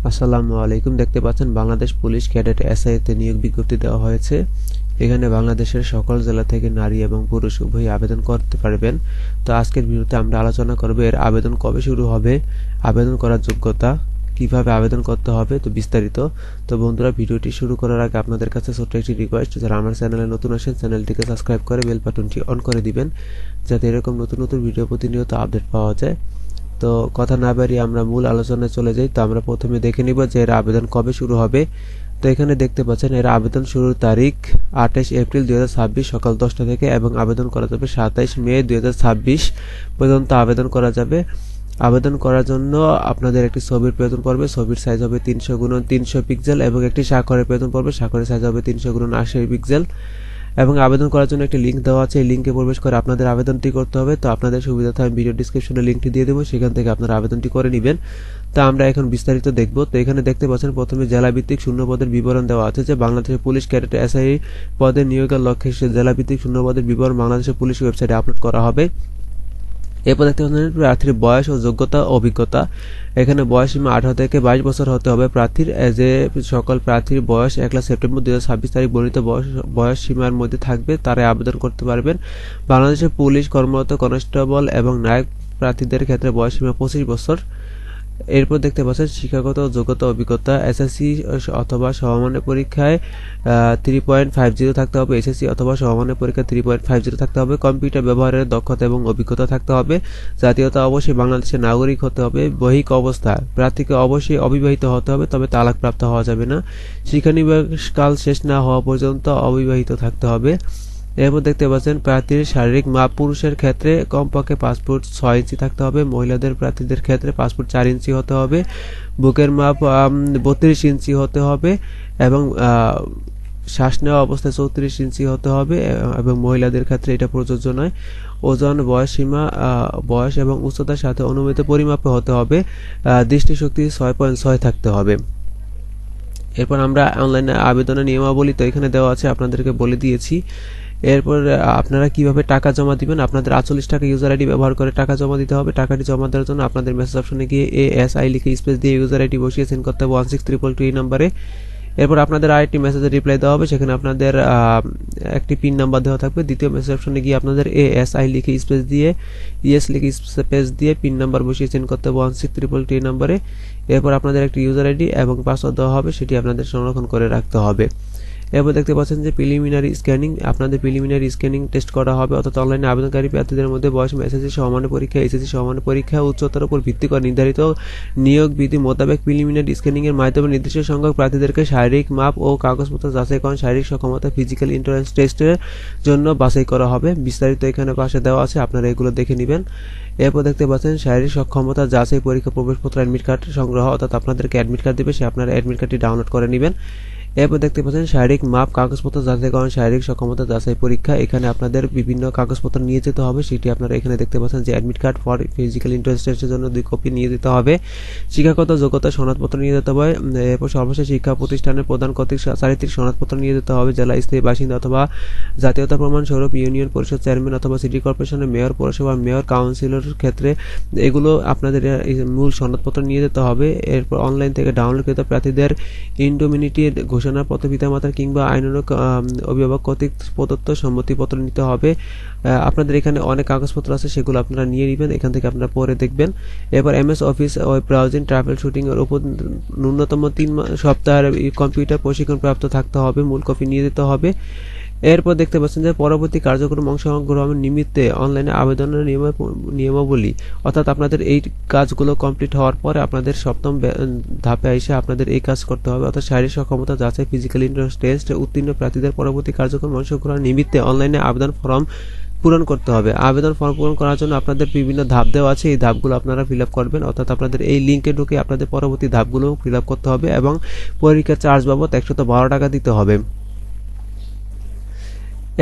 আসসালামু আলাইকুম। দেখতে পাচ্ছেন বাংলাদেশ পুলিশ ক্যাডেট এসআইতে নিয়োগ বিজ্ঞপ্তি দেওয়া হয়েছে। এখানে বাংলাদেশের সকল জেলা থেকে নারী এবং পুরুষ উভয়ই আবেদন করতে পারবেন। তো আজকের ভিডিওতে আমরা আলোচনা করব এর আবেদন কবে শুরু হবে, আবেদন করার যোগ্যতা, কিভাবে আবেদন করতে হবে, তো বিস্তারিত। তো বন্ধুরা, ভিডিওটি শুরু করার আগে আপনাদের কাছে ছোট্ট একটি রিকোয়েস্ট, যারা আমার চ্যানেলে নতুন আসেন চ্যানেলটিকে সাবস্ক্রাইব করে বেল বাটনটি অন করে দিবেন, যাতে এরকম নতুন নতুন ভিডিও প্রতিনিয়ত আপডেট পাওয়া যায়। তো কথা না বাড়িয়ে আমরা মূল আলোচনায় চলে যাই। তো আমরা প্রথমে দেখে নিব যে এর আবেদন কবে শুরু হবে। তো এখানে দেখতে পাচ্ছেন এর আবেদন শুরুর তারিখ 28 এপ্রিল 2026 সকাল 10টা থেকে, এবং আবেদন করা যাবে 27 মে 2026 পর্যন্ত আবেদন করা যাবে। আবেদন করার জন্য আপনাদের একটি ছবির প্রয়োজন পড়বে। ছবির সাইজ হবে 300x300 পিক্সেল, এবং একটি স্বাক্ষরের প্রয়োজন পড়বে। স্বাক্ষরের সাইজ হবে 300x80 পিক্সেল, এবং আবেদন করার জন্য একটি লিঙ্ক দেওয়া আছে। এই লিঙ্কে প্রবেশ করে আপনাদের আবেদনটি করতে হবে। তো আপনাদের সুবিধার্থে আমি ভিডিও ডিসক্রিপশনে লিঙ্কটি দিয়ে দেবো, সেখান থেকে আপনারা আবেদনটি করে নেবেন। তা আমরা এখন বিস্তারিত দেখব। তো এখানে দেখতে পাচ্ছেন প্রথমে জেলাভিত্তিক শূন্য পদের বিবরণ দেওয়া আছে, যে বাংলাদেশের পুলিশ ক্যাডেট এসআই পদে নিয়োগের লক্ষ্যে জেলাভিত্তিক শূন্য পদের বিবরণ বাংলাদেশের পুলিশ ওয়েবসাইটে আপলোড করা হবে। এরপর দেখতে পাচ্ছেন প্রার্থীর বয়স ও যোগ্যতা অভিজ্ঞতা। এখানে বয়স সীমা 18 থেকে 22 বছর হতে হবে প্রার্থীর। যে সকল প্রার্থীর বয়স 1 সেপ্টেম্বর 2026 তারিখ বর্ণিত বয়স সীমার মধ্যে থাকবে তারাই আবেদন করতে পারবেন। বাংলাদেশের পুলিশ কর্মরত কনস্টেবল এবং নায়ক প্রার্থীদের ক্ষেত্রে বয়স সীমা 25 বছর। এরপর দেখতে পাচ্ছেন শিক্ষাগত যোগ্যতা অভিজ্ঞতা। এসএসসি অথবা সমমানের পরীক্ষায় 3.50 থাকতে হবে। এসএসসি অথবা সমমানের পরীক্ষায় 3.50 থাকতে হবে। কম্পিউটার ব্যবহারের দক্ষতা এবং অভিজ্ঞতা থাকতে হবে। জাতীয়তা অবশ্যই বাংলাদেশের নাগরিক হতে হবে। বৈহিক অবস্থা প্রার্থীকে অবশ্যই অবিবাহিত হতে হবে, তবে তালাকপ্রাপ্ত হওয়া যাবে না। শিক্ষানিবাসকাল শেষ না হওয়া পর্যন্ত অবিবাহিত থাকতে হবে। এরপর দেখতে পাচ্ছেন প্রার্থীর শারীরিক মাপ। পুরুষের ক্ষেত্রে কমপক্ষে 5 ফুট 6 ইঞ্চি থাকতে হবে। মহিলাদের প্রার্থীদের ক্ষেত্রে 5 ফুট 4 ইঞ্চি হতে হবে। বুকের মাপ 32 ইঞ্চি হতে হবে, এবং শ্বাস নেওয়া অবস্থায় 34 ইঞ্চি হতে হবে, এবং মহিলাদের ক্ষেত্রে এটা প্রযোজ্য নয়। ওজন, বয়স এবং উচ্চতার সাথে অনুমিত পরিমাপে হতে হবে। দৃষ্টিশক্তি 6.6 থাকতে হবে। এরপর আমরা অনলাইনে আবেদনের নিয়মাবলী তো এখানে দেওয়া আছে, আপনাদেরকে বলে দিয়েছি। এরপর আপনারা কিভাবে টাকা জমা দিবেন। আপনাদের 48 টাকা ইউজার আইডি ব্যবহার করে টাকা জমা দিতে হবে। টাকাটি জমা দেওয়ার জন্য আপনাদের মেসেজ অপশনে গিয়ে ASI লিখে স্পেস দিয়ে ইউজার আইডি বসিয়ে সেন্ড করতে হবে 16322 এই নাম্বারে। এরপর আপনাদের আরেকটি মেসেজের রিপ্লাই দেওয়া হবে, সেখানে আপনাদের একটি পিন নাম্বার দেওয়া থাকবে। দ্বিতীয় মেসেজ অপশনে গিয়ে আপনাদের ASI লিখে স্পেস দিয়ে ইয়েস লিখে স্পেস দিয়ে পিন নাম্বার বসিয়ে সেন্ড করতে হবে 16322 এই নাম্বারে। এরপর আপনাদের একটি ইউজার আইডি এবং পাসওয়ার্ড দেওয়া হবে, সেটি আপনাদের সংরক্ষণ করে রাখতে হবে। এরপর দেখতে পাচ্ছেন যে প্রিলিমিনারি স্ক্যানিং। আপনাদের প্রিলিমিনারি স্ক্যানিং টেস্ট করা হবে, অর্থাৎ অনলাইনে আবেদনকারী প্রার্থীদের মধ্যে বয়স এসএসসি সমমানের পরীক্ষা, এইচএসসি সমমানের পরীক্ষা, উচ্চতার উপর ভিত্তি করে নির্ধারিত নিয়োগ বিধি মোতাবেক প্রিলিমিনারি স্ক্যানিং এর মাধ্যমে নির্দিষ্ট সংখ্যক প্রার্থীদেরকে শারীরিক মাপ ও কাগজপত্র যাচাইকরণ, শারীরিক সক্ষমতা ফিজিক্যাল এন্ট্রান্স টেস্টের জন্য বাছাই করা হবে। বিস্তারিত এখানে পাশে দেওয়া আছে, আপনারা এগুলো দেখে নেবেন। এরপর দেখতে পাচ্ছেন শারীরিক সক্ষমতা যাচাই পরীক্ষা, প্রবেশপত্র, অ্যাডমিট কার্ড সংগ্রহ, অর্থাৎ আপনাদেরকে অ্যাডমিট কার্ড দেবে, সে আপনারা অ্যাডমিট কার্ডটি ডাউনলোড করে নেবেন। এরপর দেখতে পাচ্ছেন শারীরিক মাপ, কাগজপত্র যাচাইকরণ, শারীরিক সক্ষমতা যাচাই পরীক্ষা। এখানে আপনাদের বিভিন্ন কাগজপত্র নিয়ে যেতে হবে, সেটি আপনারা এখানে দেখতে পাচ্ছেন যে admit card for physical entrance টেস্টের জন্য 2 কপি নিয়ে যেতে হবে। শিক্ষাগত যোগ্যতা সনদপত্র নিয়ে যেতে হবে। এরপর সর্বশেষ শিক্ষা প্রতিষ্ঠানের প্রধান কর্তৃক চারিত্রিক সনদপত্র নিয়ে যেতে হবে। জেলা স্থায়ী বাসিন্দা অথবা জাতীয়তা প্রমাণ স্বরূপ ইউনিয়ন পরিষদ চেয়ারম্যান অথবা সিটি কর্পোরেশনের মেয়র, পৌরসভা মেয়র, কাউন্সিলর ক্ষেত্রে এগুলো আপনাদের মূল সনদপত্র নিয়ে যেতে হবে। এরপর অনলাইন থেকে ডাউনলোডকৃত প্রার্থীদের ইন্ডোমিনিটির ঘোষণাপত্র, পিতামাতার কিংবা আইনানুগ অভিভাবক কর্তৃক প্রদত্ত সম্মতিপত্র নিতে হবে। আপনাদের এখানে অনেক কাগজপত্র আছে, সেগুলো আপনারা নিয়ে নেবেন, এখান থেকে আপনারা পরে দেখবেন। এরপর MS office, web browsing, travel shooting এর উপর ন্যূনতম 3 সপ্তাহের কম্পিউটার প্রশিক্ষণ প্রাপ্ত থাকতে হবে, মূল কপি নিয়ে যেতে হবে। এরপর দেখতে পাচ্ছেন যে পরবর্তী কার্যক্রম অংশগ্রহণ নিমিত্তে অনলাইনে আবেদনের নিয়মাবলী, অর্থাৎ আপনাদের এই কাজগুলো কমপ্লিট হওয়ার পরে আপনাদের 7ম ধাপে এসে আপনাদের এই কাজ করতে হবে, অর্থাৎ শারীরিক সক্ষমতা যাচাই ফিজিক্যাল এন্ট্রান্স টেস্ট উত্তীর্ণ প্রার্থীদের পরবর্তী কার্যক্রম অংশগ্রহণ নিমিত্তে অনলাইনে আবেদন ফর্ম পূরণ করতে হবে। আবেদন ফর্ম পূরণ করার জন্য আপনাদের বিভিন্ন ধাপ দেওয়া আছে, এই ধাপগুলো আপনারা ফিল আপ করবেন, অর্থাৎ আপনাদের এই লিঙ্কে ঢুকে আপনাদের পরবর্তী ধাপগুলো ফিল আপ করতে হবে, এবং পরীক্ষার চার্জ বাবদ 112 টাকা দিতে হবে।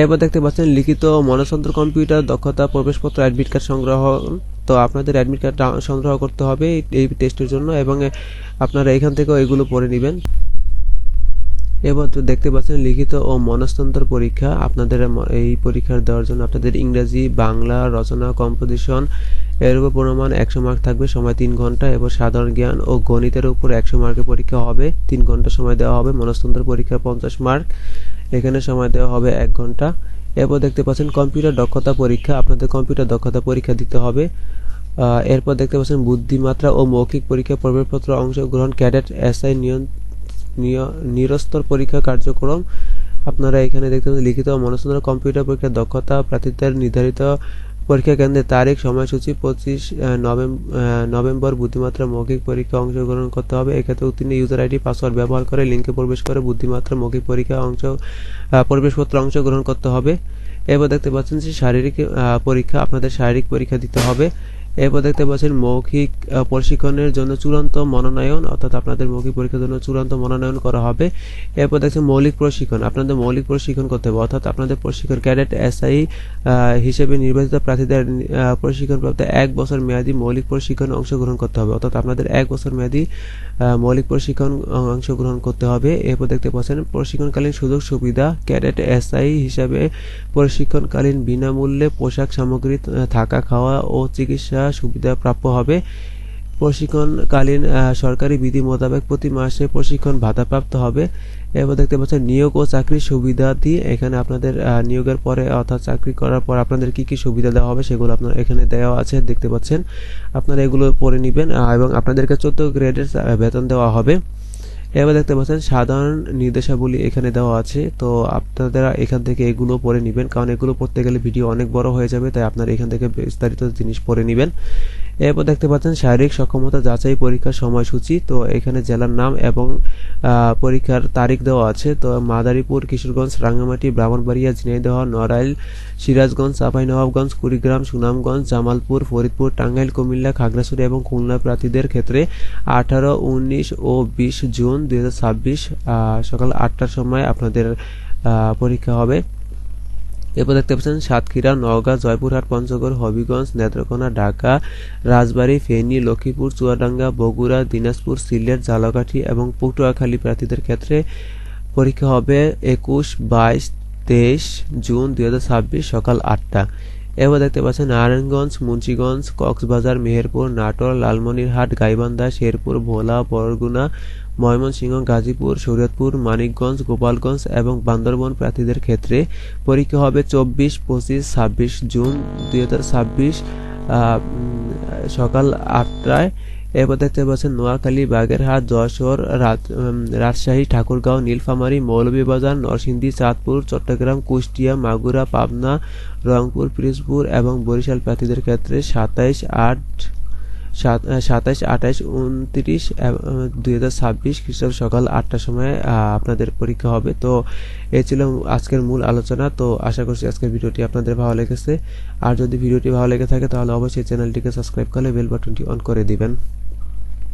এরপর দেখতে পাচ্ছেন লিখিত মনস্যন্ত্র, কম্পিউটার দক্ষতা, প্রবেশপত্র, অ্যাডমিট কার্ড সংগ্রহ। তো আপনাদের অ্যাডমিট কার্ড সংগ্রহ করতে হবে এই টেস্টের জন্য, এবং আপনারা এখান থেকেও এগুলো পড়ে নেবেন। এবার তো দেখতে পাচ্ছেন লিখিত ও মনস্তন্ত্র পরীক্ষা। আপনাদের এই পরীক্ষা দেওয়ার জন্য আপনাদের ইংরেজি, বাংলা, রচনা, কম্পোজিশন এর উপর প্রমাণ 100 মার্ক থাকবে, সময় 3 ঘন্টা। এবং সাধারণ জ্ঞান ও গণিতের উপর 100 মার্কের পরীক্ষা হবে, 3 ঘন্টা সময় দেওয়া হবে। মনস্তন্ত্র পরীক্ষা 50 মার্ক, এখানে সময় দেওয়া হবে 1 ঘন্টা। এরপর দেখতে পাচ্ছেন কম্পিউটার দক্ষতা পরীক্ষা, আপনাদের কম্পিউটার দক্ষতা পরীক্ষা দিতে হবে। এরপর দেখতে পাচ্ছেন বুদ্ধিমাত্রা ও মৌখিক পরীক্ষা প্রবেশপত্র অংশগ্রহণ ক্যাডেট এসআই নিরস্তর পরীক্ষা কার্যক্রম। আপনারা এখানে দেখতে পাচ্ছেন লিখিত ও মনস্তন্ত্র কম্পিউটার পরীক্ষার দক্ষতা প্রার্থীদের নির্ধারিত পরীক্ষা কেন্দ্রের তারিখ সময়সূচি 25 নভেম্বর। বুদ্ধিমাত্রা মৌখিক পরীক্ষা অংশগ্রহণ করতে হবে, এক্ষেত্রে উত্তীর্ণ ইউজার আইডি পাসওয়ার্ড ব্যবহার করে লিঙ্কে প্রবেশ করে বুদ্ধিমাত্রা মৌখিক পরীক্ষা প্রবেশপত্র অংশগ্রহণ করতে হবে। এরপর দেখতে পাচ্ছেন যে শারীরিক পরীক্ষা, আপনাদের শারীরিক পরীক্ষা দিতে হবে। এরপর দেখতে পাচ্ছেন মৌখিক প্রশিক্ষণের জন্য চূড়ান্ত মনোনয়ন, অর্থাৎ আপনাদের মৌখিক পরীক্ষার জন্য চূড়ান্ত মনোনয়ন করা হবে। এরপর দেখছেন মৌলিক প্রশিক্ষণ, আপনাদের মৌলিক প্রশিক্ষণ করতে হবে, অর্থাৎ আপনাদের প্রশিক্ষণ ক্যাডেট এসআই হিসেবে নির্বাচিত প্রার্থীদের প্রশিক্ষণপ্রাপ্ত 1 বছর মেয়াদী মৌলিক প্রশিক্ষণে অংশগ্রহণ করতে হবে, অর্থাৎ আপনাদের 1 বছর মেয়াদী মৌলিক প্রশিক্ষণ অংশগ্রহণ করতে হবে। এরপর দেখতে পাচ্ছেন প্রশিক্ষণকালীন সুযোগ সুবিধা, ক্যাডেট এসআই হিসাবে প্রশিক্ষণকালীন বিনামূল্যে পোশাক সামগ্রী, থাকা খাওয়া ও চিকিৎসা সুবিধা প্রাপ্য হবে। প্রশিক্ষণকালীন সরকারি বিধি মোতাবেক প্রতি মাসে প্রশিক্ষণ ভাতা প্রাপ্ত হবে। এরপর দেখতে পাচ্ছেন নিয়োগ ও চাকরির সুবিধাদি, এখানে আপনাদের নিয়োগের পরে অর্থাৎ চাকরি করার পর আপনাদের কি কি সুবিধা দেওয়া হবে সেগুলো আপনার এখানে দেওয়া আছে, দেখতে পাচ্ছেন। আপনারা এগুলো পড়ে নেবেন এবং আপনাদেরকে 14 গ্রেডের বেতন দেওয়া হবে। এবার দেখতে পাচ্ছেন সাধারণ নির্দেশাবলী এখানে দেওয়া আছে, তো আপনারা এখান থেকে এগুলো পড়ে নেবেন, কারণ এগুলো পড়তে গেলে ভিডিও অনেক বড় হয়ে যাবে, তাই আপনারা এখান থেকে বিস্তারিত জিনিস পড়ে নেবেন। এরপর দেখতে পাচ্ছেন শারীরিক সক্ষমতা যাচাই পরীক্ষার সময়সূচি, তো এখানে জেলার নাম এবং পরীক্ষার তারিখ দেওয়া আছে। তো মাদারীপুর, কিশোরগঞ্জ, রাঙ্গামাটি, ব্রাহ্মণবাড়িয়া, ঝিনাইদহ, নড়াইল, সিরাজগঞ্জ, চাঁপাইনবাবগঞ্জ, কুড়িগ্রাম, সুনামগঞ্জ, জামালপুর, ফরিদপুর, টাঙ্গাইল, কুমিল্লা, খাগড়াছড়ি এবং খুলনা প্রার্থীদের ক্ষেত্রে 18, 19 ও 20 জুন 2026 সকাল 8টার সময় আপনাদের পরীক্ষা হবে। এরপর দেখতে পাচ্ছেন সাতক্ষীরা, নওগাঁ, জয়পুরহাট, পঞ্চগড়, হবিগঞ্জ, নেত্রকোনা, ঢাকা, রাজবাড়ী, ফেনী, লক্ষ্মীপুর, চুয়াডাঙ্গা, বগুড়া, দিনাজপুর, সিলেট, ঝালকাঠি এবং পটুয়াখালী প্রার্থীদের ক্ষেত্রে পরীক্ষা হবে 21, 22, 23 জুন 2026 সকাল 8টা। এরপর দেখতে পাচ্ছেন নারায়ণগঞ্জ, মুন্সিগঞ্জ, কক্সবাজার, মেহেরপুর, নাটোর, লালমনিরহাট, গাইবান্ধা, শেরপুর, ভোলা, বরগুনা, ময়মনসিংহ, গাজীপুর, শরীয়তপুর, মানিকগঞ্জ, গোপালগঞ্জ এবং বান্দরবান প্রার্থীদের ক্ষেত্রে পরীক্ষা হবে 24, 25, 26 জুন 2026 সকাল 8টায়। এরপর দেখতে পাচ্ছেন নোয়াখালী, বাগেরহাট, যশোর, রাজশাহী, ঠাকুরগাঁও, নীলফামারী, মৌলভীবাজার, নরসিংদী, চাঁদপুর, চট্টগ্রাম, কুষ্টিয়া, মাগুরা, পাবনা, রংপুর, পিরোজপুর এবং বরিশাল প্রার্থীদের ক্ষেত্রে 27, 28, 29 2026 খ্রিস্টাব্দ সকাল 8টার সময় আপনাদের পরীক্ষা হবে। তো এই ছিল আজকের মূল আলোচনা। তো আশা করছি আজকের ভিডিওটি আপনাদের ভালো লেগেছে। আর যদি ভিডিওটি ভালো লেগে থাকে তাহলে অবশ্যই চ্যানেলটিকে সাবস্ক্রাইব করে বেল বাটনটি অন করে দিবেন।